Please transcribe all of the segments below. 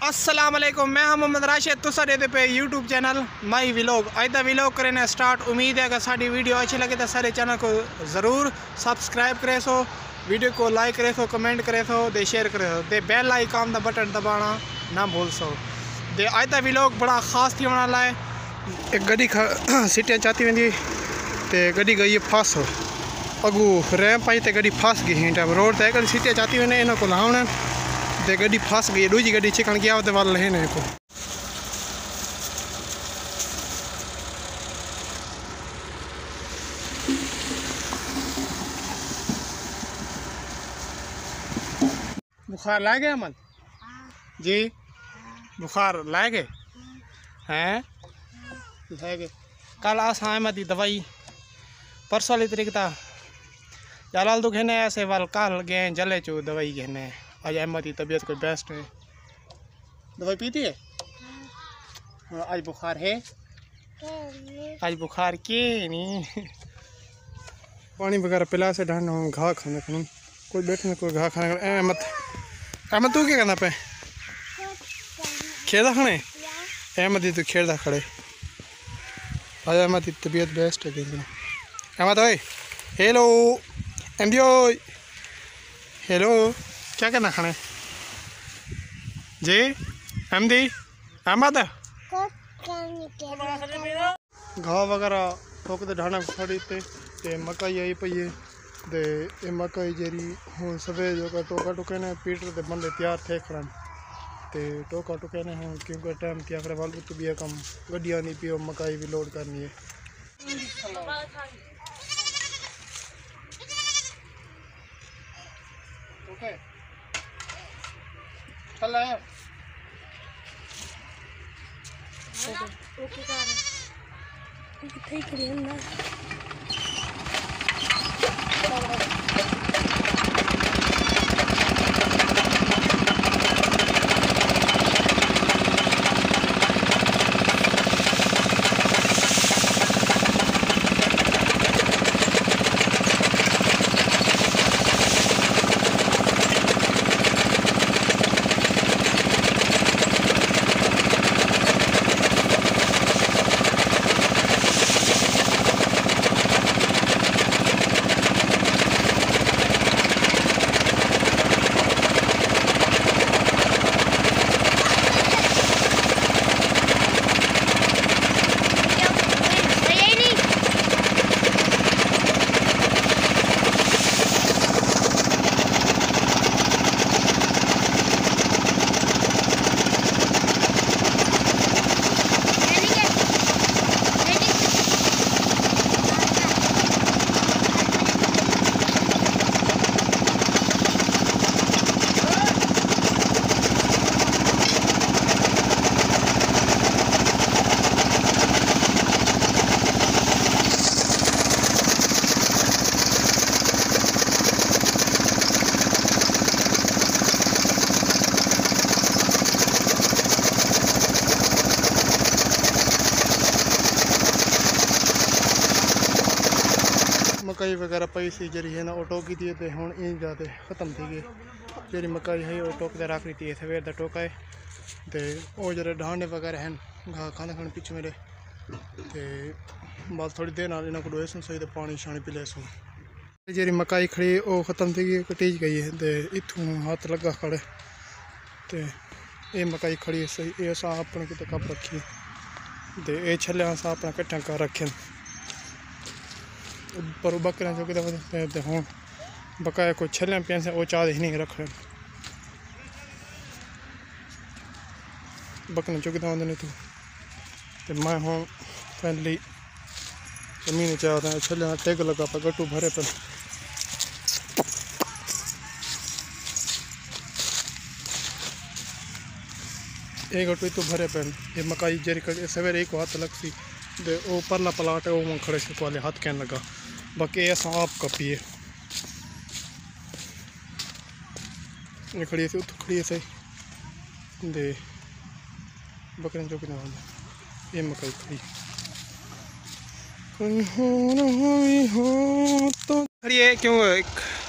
अस्सलाम वालेकुम, मैं हम मोहम्मद राशिद तो साढ़े पे यूट्यूब चैनल माई विलोग अज का विलोग करें स्टार्ट। उम्मीद है अगर साड़ी वीडियो अच्छी लगे तो सारे चैनल को ज़रूर सब्सक्राइब करे सो, वीडियो को लाइक करे सो, कमेंट करे सो, दे शेयर करे सो, दे बेल आइकॉन का बटन दबाना ना भूल सो। दे अज का विलोग बड़ा खास थी होने लाए। एक गड्डी सीटियाँ चाहती वेंदी ते गड्डी गई फस अगू रैंप आई तो गड्डी फस गई हिं टाइम रोड ते सीटियाँ चाहती वेंदे इन्हों को लाने ते गड्डी फस गई। दूजी गड्डी चिकन गया वो वाल है को बुखार ला गया अमन जी? बुखार ला गए हैं? ला गए। कल आसा मत दवाई परसों वाली तरीक था जलाल तो घेने ऐसे वाल कल गए जले चो दवाई घेने। आज अहमद की तबीयत कोई बेस्ट है। दवाई पीती है? आज बुखार है? आज बुखार के नहीं पानी वगैरह पिला से ढांड घा खाने खनून कोई बैठने कोई घा खाने। अहमद अहमद तू क्या करना पे खेदा खाने? अहमद ही तू खेदा खड़े। आज अहमद की तबीयत बेस्ट है। अहमद ओए हेलो एमडी ओए हेलो क्या करना खाने जी? एमडी अहमद घाव वगैरह ठोकते ढाना खड़ी ते मकाई आई पई है ते ये मकाई जेरी हूँ सवेर जो टोका टुके ने पीटर ते बंदे तैयार थे खड़न ते टोका टुके ने हूँ क्योंकि टाइम क्या करे वाल तो भी कम गड्डियाँ नहीं पियो मकाई भी लोड करनी है। ओके चल है ओके ठीक है ना मकाई वगैरह पई सी जरी है ना वो टोकी थी तो हूँ इन जाते ख़त्म थी गई। जी मकाई है वो टोकते रख ली थी सवेर का टोका है तो वो जरा ढांडे वगैरह हैं घा खाने खाने पिछू मेरे तो बस थोड़ी देर नाल इन्हों को डोए सुन सही तो पानी शानी पी ले सुन। जी मकाई खड़ी वो ख़त्म थी गई कटीज गई है तो इतों हाथ लगा खड़े तो ये मकाई खड़ी है सही ये अस अपने कितने कप रखी तो ये छले अस अपना कट्ठा कर रखे पर बकरियां जो कि हूँ बकाया कोई छल पैसे वो चाह नहीं रख बकरियां चुकता आते तो मैं हूँ फाइनली जमीन चाहता छल टेग लगा पर गट्टू भरे पे एक गट्टू तो भरे पे ये मकाई जरी सवेरे एक हाथ लग सी तो वो परला पलाट है वो खड़े से वाले हाथ कहने लगा बाकी ये आप कपिए ये खड़ी से उत खड़ी सही दे बकरियां चौकी ना ये मकाई खड़ी तो खड़ी है क्यों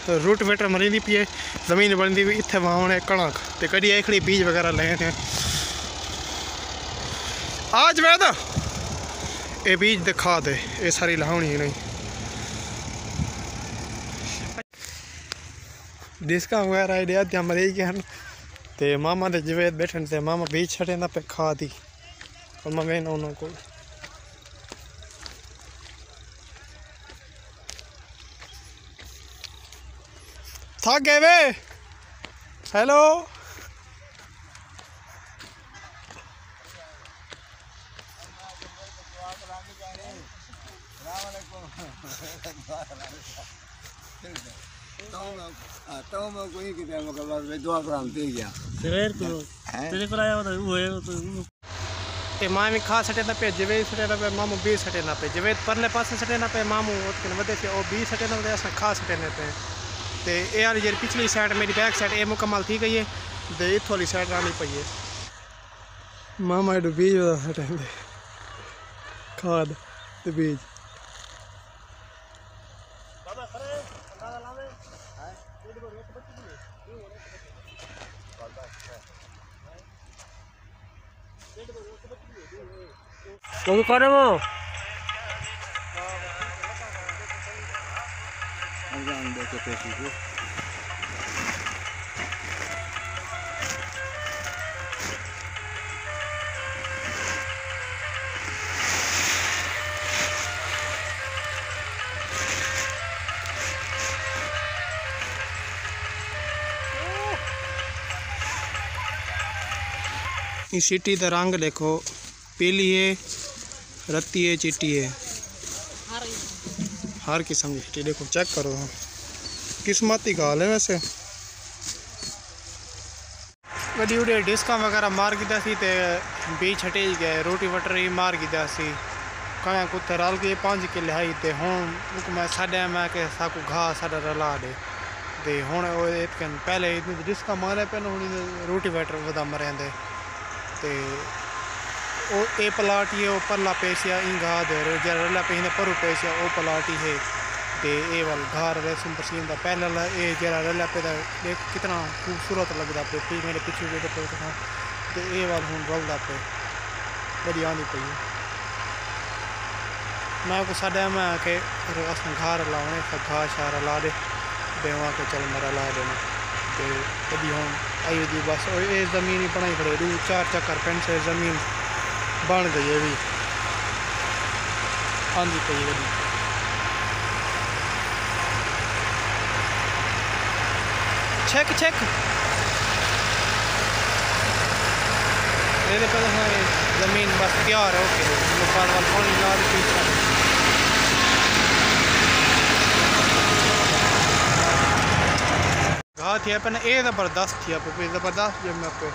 रूटवेटर मरींदी पई है, ज़मीन बनती भी इत्थे वाहने कणक ते कड़ी एखड़ी बीज वगैरह लेने आज वैदा ये बीज दिखा दे ये सारी लाउनी नहीं डिस्का वगैरह आइडिया त्या मरी गए ते मामा दे जवेद बैठन ते मामा बीज छड़े पे खा दी और मैं वेना उन्होंने को थक गए वे हेलो मां भी खा सटे पे जवेद सटे पे मामू बी सटे पे जवेद परले पास सटे पे मामू वधे थे ओ बी सटे पे अस खा सटे पे ते ये वाली जी पिछली साइड मेरी बैक साइड ये मुकम्मल थी गई है तो इतों वाली साइड आनी पई है मामा एडो बीज हटेंगे खाद ते बीज क्यों करे वो इस चिट्टी का रंग देखो पीली है रत्ती है चिट्टी है हर किस्म की चिट्टी देखो चेक करो किस्मत की गाल है वैसे वड्डी वड्डी डिस्का वगैरह मार गिदा सी ते बीज छटे गए रोटी वटर ही मार गिदा सी कया कुत्ते रल गए 5 किले आई ते हुण मैं साढ़े मैं के साकू घाह साढ़ा रला दे ते हुण पहले डिस्का मारे पे रोटी वटर वधा मरेंदे ते ओ ए प्लाट ही परला पैसिया इंगा दे जरा रला पे परू पैसिया ओ प्लाट ही है ते ए वाल घर रेसम पसीन दा पहला ए जरा रला पे देख कितना खूबसूरत लगदा पे मेरे पीछे पे ते ए वाल हुन रलदा पे बड़ी आंदी पई मैं को साडा मैं के अस घर लावने घा शार ला दे देवा के चल मरा ला देना ते कभी हुन आई दी बस ये ज़मीन ही बनाई खड़े 4 चक्कर पेंट से ज़मीन बन गई है भी आंदी पई गई चेक चेक मेरे पे ज़मीन बस तैयार है ओके मकान वाल पानी ला पीछे घाह थी पे ये ज़बरदस्त थी पे ज़बरदस्त जमे पे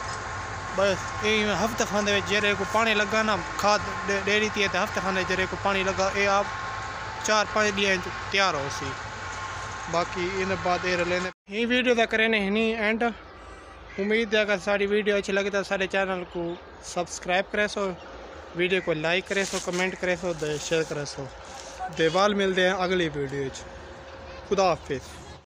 बस ये हफ्ते खाने जरे को पानी लगा ना खाद डेरी थी तो हफ्ते खाने जरे को पानी लगा ये आप 4-5 दिन तैयार हो सी बाकी इन बाद लेने ये वीडियो तक करें नहीं एंड उम्मीद है अगर सारी वीडियो अच्छी लगे तो सारे चैनल को सब्सक्राइब करे सो वीडियो को लाइक करे सो कमेंट करे सो शेयर करे सो देवाल मिलते हैं अगली वीडियो खुदा हाफिज़।